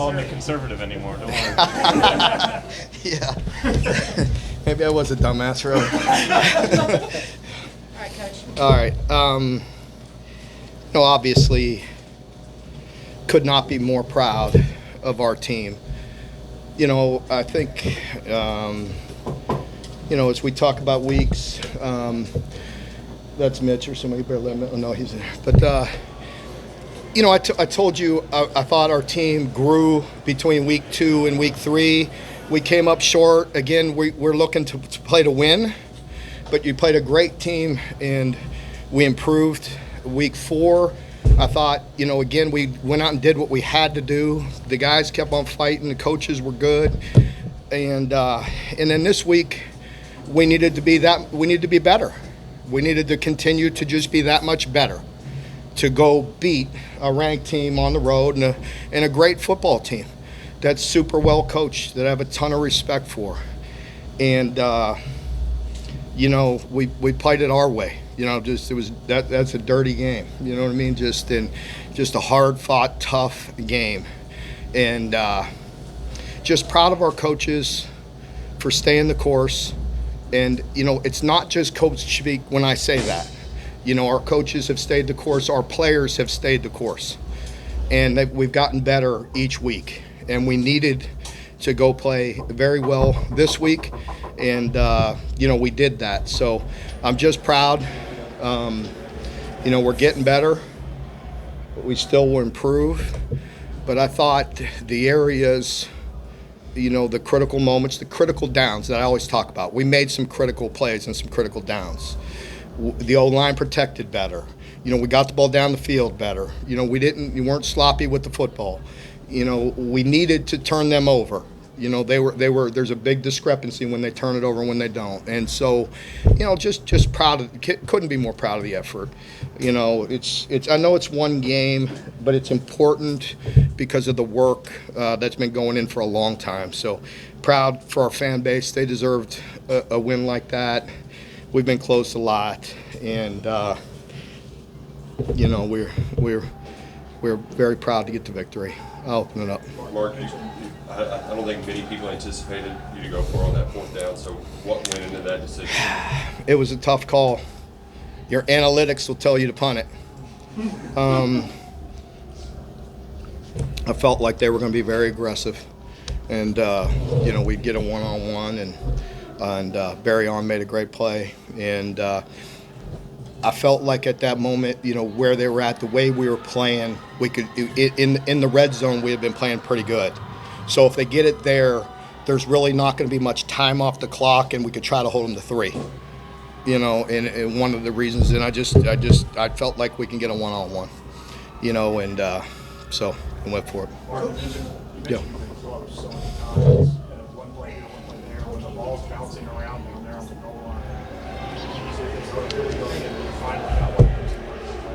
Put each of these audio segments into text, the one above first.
calling me conservative anymore. Don't worry. Yeah. Maybe I was a dumbass, really. All right, Coach. All right. No, obviously, could not be more proud of our team. You know, I think, you know, as we talk about weeks, that's Mitch or somebody. Better let him know. Oh, no, he's there. But, you know, I told you I thought our team grew between week 2 and week 3. We came up short. Again, we're looking to play to win, but you played a great team, and we improved. Week 4, I thought, you know, again, we went out and did what we had to do. The guys kept on fighting. The coaches were good. And then this week, we needed to be better. We needed to continue to just be that much better, to go beat a ranked team on the road and a great football team that's super well coached, that I have a ton of respect for. And, you know, we played it our way. You know, that's a dirty game. You know what I mean? Just a hard-fought, tough game. And just proud of our coaches for staying the course. And, you know, it's not just coach speak when I say that. You know, our coaches have stayed the course. Our players have stayed the course. And we've gotten better each week. And we needed to go play very well this week. And, you know, we did that. So I'm just proud. You know, we're getting better. But we still will improve. But I thought the areas, you know, the critical moments, the critical downs that I always talk about. We made some critical plays and some critical downs. The O-line protected better. You know, we got the ball down the field better. You know, we weren't sloppy with the football. You know, we needed to turn them over. You know, there's a big discrepancy when they turn it over and when they don't. And so, you know, just proud of, couldn't be more proud of the effort. You know, I know it's one game, but it's important because of the work that's been going in for a long time. So proud for our fan base. They deserved a win like that. We've been close a lot, and you know, we're very proud to get the victory. I'll open it up. Mark, I don't think many people anticipated you to go for on that 4th down. So what went into that decision? It was a tough call. Your analytics will tell you to punt it. I felt like they were going to be very aggressive, and you know, we'd get a one-on-one, and Barry Arm made a great play, and I felt like at that moment, you know, where they were at, the way we were playing, we could in the red zone we had been playing pretty good. So if they get it there, there's really not going to be much time off the clock, and we could try to hold them to 3. You know, and one of the reasons, and I felt like we can get a one-on-one. You know, and so I went for it.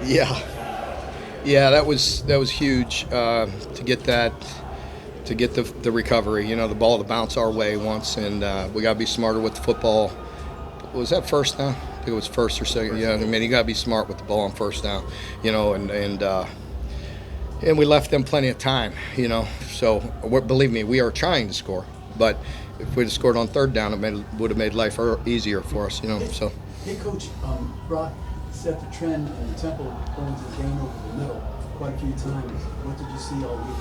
Yeah. Yeah, that was huge to get that, to get the recovery. You know, the ball to bounce our way once, and we got to be smarter with the football. Was that first down? I think it was first or second. Yeah, I mean, you got to be smart with the ball on first down. You know, and we left them plenty of time. You know, so believe me, we are trying to score, but if we'd have scored on 3rd down, it would have made life easier for us. You know, so. Hey, Coach, Brock set the trend and the tempo going to the game over the middle quite a few times. What did you see all week?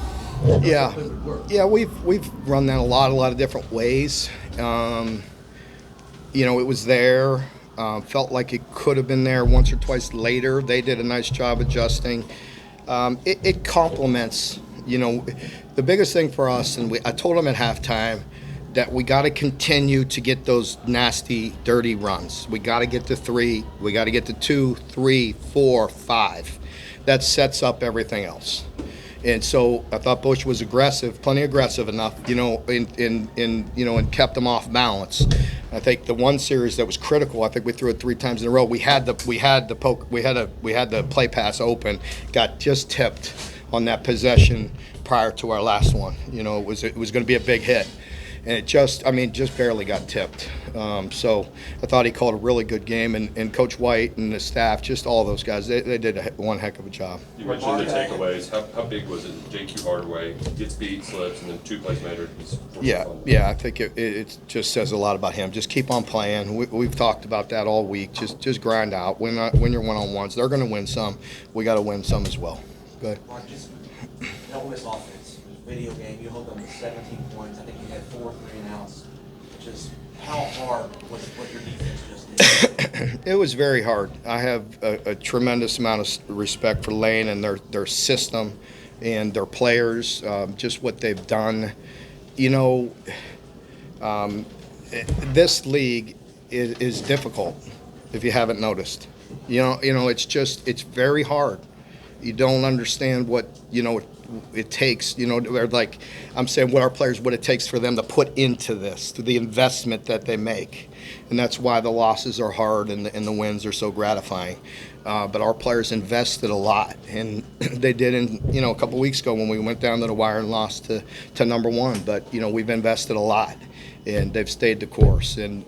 Yeah, we've run that a lot of different ways. You know, it was there. Felt like it could have been there once or twice later. They did a nice job adjusting. It complements. You know, the biggest thing for us, and I told them at halftime, that we got to continue to get those nasty, dirty runs. We got to get to 3. We got to get to 2, 3, 4, 5. That sets up everything else. And so I thought Bush was aggressive, plenty aggressive enough, you know, and kept them off balance. I think the one series that was critical, I think we threw it 3 times in a row. We had the play pass open, got just tipped on that possession prior to our last one. You know, it was going to be a big hit. and it just barely got tipped. So I thought he called a really good game, and Coach White and the staff, just all those guys, they did one heck of a job. You mentioned the takeaways. How big was it? JQ Hardaway gets beat, slips, and then 2 plays later he's Yeah, I think it just says a lot about him. Just keep on playing. We've talked about that all week. Just grind out. When you're one-on-ones, they're going to win some. We got to win some as well. Good. Mark, just the Ole Miss offense, video game, you held them to 17 points. I think you had 4 3-and-outs. Just how hard was what your defense just did? It was very hard. I have a tremendous amount of respect for Lane and their system and their players, just what they've done. You know, this league is difficult, if you haven't noticed. You know, it's very hard. You don't understand what, it takes, like I'm saying, what it takes for them to put into this, to the investment that they make. And that's why the losses are hard and the wins are so gratifying. But our players invested a lot, and they did a couple weeks ago when we went down to the wire and lost to number 1. But, we've invested a lot, and they've stayed the course. And,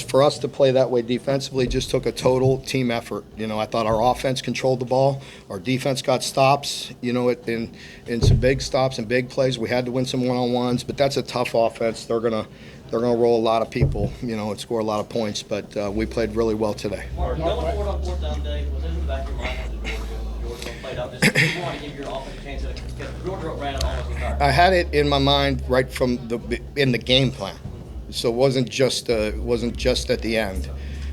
for us to play that way defensively just took a total team effort. I thought our offense controlled the ball. Our defense got stops, in some big stops and big plays. We had to win some one-on-ones, but that's a tough offense. They're gonna roll a lot of people, and score a lot of points. But we played really well today. Mark, going forward on 4th down day, was in the back of your mind when Georgia played out this? You want to give your offense a chance because Georgia ran it almost entirely. I had it in my mind right from in the game plan, so it wasn't just at the end.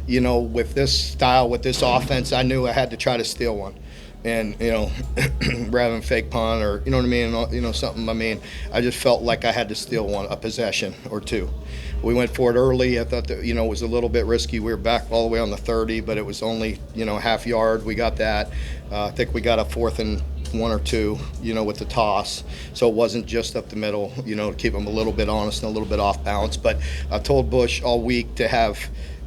With this style, with this offense, I knew I had to try to steal one. And, rather than fake punt or, what I mean, something, I just felt like I had to steal a possession or 2. We went for it early. I thought that, it was a little bit risky. We were back all the way on the 30, but it was only, half yard. We got that. I think we got a 4th and 1 or 2, with the toss. So it wasn't just up the middle, to keep them a little bit honest and a little bit off balance. But I told Bush all week to have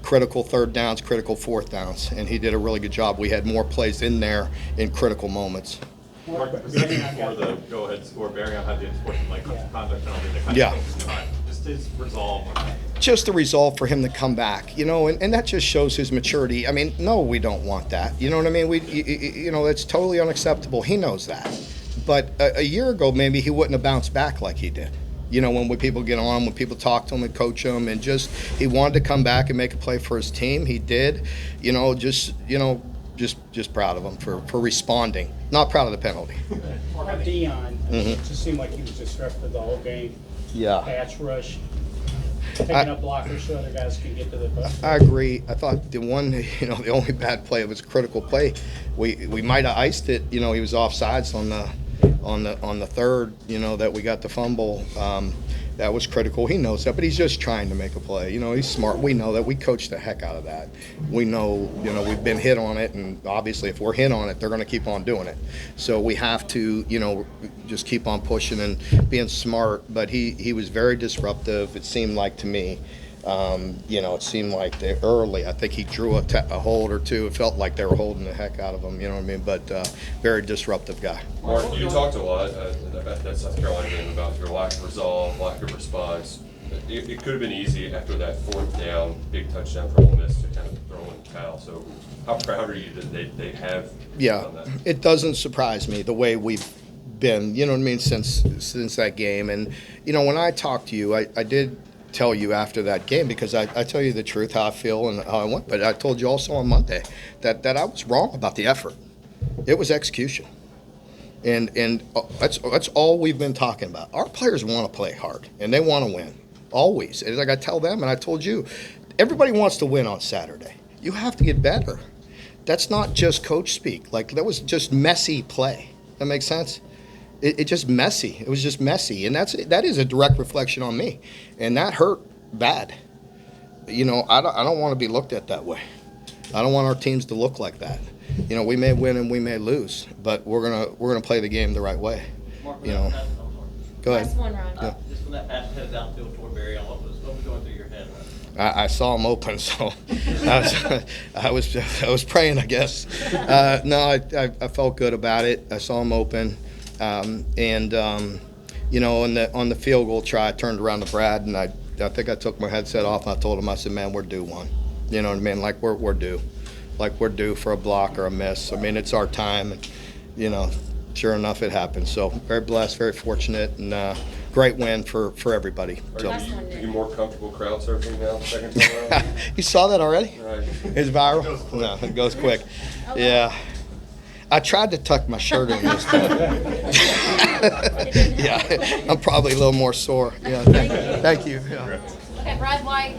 critical 3rd downs, critical 4th downs, and he did a really good job. We had more plays in there in critical moments. Mark, before the go-ahead score, bearing on how the unsportsmanlike conduct penalty, they kind Yeah. of focused on just his resolve. Just the resolve for him to come back, and that just shows his maturity. No, we don't want that. You know what I mean? It's totally unacceptable. He knows that. But a year ago, maybe he wouldn't have bounced back like he did. When people get on, when people talk to him and coach him, and just he wanted to come back and make a play for his team. He did. Just proud of him for responding. Not proud of the penalty. Dion, it just seemed like he was disruptive the whole game. Yeah. Pass rush, taking up blockers so other guys can get to the bus. I agree. I thought the only bad play was a critical play. We might have iced it. He was offsides on the 3rd. That we got the fumble. That was critical. He knows that, but he's just trying to make a play. He's smart. We know that. We coach the heck out of that. We know, we've been hit on it, and obviously if we're hit on it, they're going to keep on doing it. So we have to, just keep on pushing and being smart. But he was very disruptive, it seemed like to me. It seemed like early. I think he drew a hold or 2. It felt like they were holding the heck out of him, But very disruptive guy. Mark, you talked a lot about that South Carolina game about your lack of resolve, lack of response. It could have been easy after that 4th down, big touchdown for Ole Miss to kind of throw in the towel. So how proud are you that they have done that? It doesn't surprise me the way we've been, since that game. And, when I talked to you, I did tell you after that game, because I tell you the truth, how I feel and how I went. But I told you also on Monday that I was wrong about the effort. It was execution. And that's all we've been talking about. Our players want to play hard, and they want to win, always. And like I tell them, and I told you, everybody wants to win on Saturday. You have to get better. That's not just coach speak. Like, that was just messy play. That makes sense? It just messy. It was just messy, and that is a direct reflection on me, and that hurt bad. I don't want to be looked at that way. I don't want our teams to look like that. We may win and we may lose, but we're gonna play the game the right way. Mark, Go ahead. Last one, Ron. Just when that pass headed downfield toward Barry, what was going through your head? I saw him open, so I was praying, I guess. No, I felt good about it. I saw him open. you know, on the field goal try, I turned around to Brad, and I think I took my headset off, and I told him, I said, man, we're due one. You know what I mean? Like, we're due. Like, we're due for a block or a miss. I mean, it's our time, and, you know, sure enough, it happened. So very blessed, very fortunate, and great win for everybody. So. Are you more comfortable crowd surfing now the second time around? You saw that already? Right. It's viral? No, it goes quick. Yeah. I tried to tuck my shirt in this time. Yeah, I'm probably a little more sore. Yeah, thank you. Yeah. Okay, Brad White.